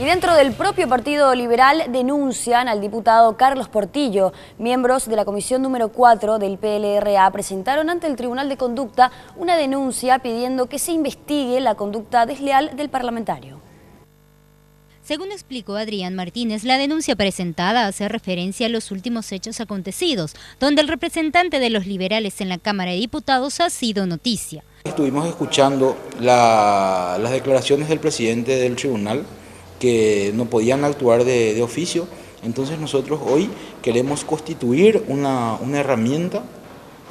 dentro del propio Partido Liberal denuncian al diputado Carlos Portillo. Miembros de la comisión número 4 del PLRA presentaron ante el Tribunal de Conducta una denuncia pidiendo que se investigue la conducta desleal del parlamentario. Según explicó Adrián Martínez, la denuncia presentada hace referencia a los últimos hechos acontecidos, donde el representante de los liberales en la Cámara de Diputados ha sido noticia. Estuvimos escuchando las declaraciones del presidente del tribunal que no podían actuar de oficio, entonces nosotros hoy queremos constituir una herramienta,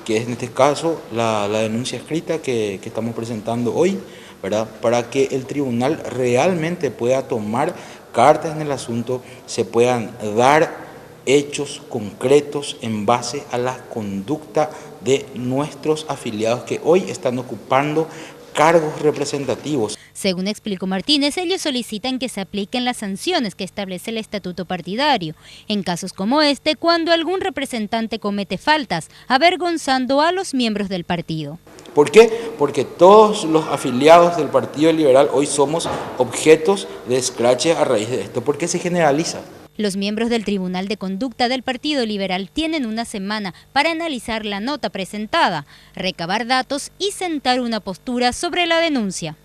que es en este caso la denuncia escrita que estamos presentando hoy, ¿verdad? Para que el tribunal realmente pueda tomar cartas en el asunto, se puedan dar hechos concretos en base a la conducta de nuestros afiliados que hoy están ocupando cargos representativos. Según explicó Martínez, ellos solicitan que se apliquen las sanciones que establece el estatuto partidario, en casos como este, cuando algún representante comete faltas, avergonzando a los miembros del partido. ¿Por qué? Porque todos los afiliados del Partido Liberal hoy somos objetos de escrache a raíz de esto, porque se generaliza. Los miembros del Tribunal de Conducta del Partido Liberal tienen una semana para analizar la nota presentada, recabar datos y sentar una postura sobre la denuncia.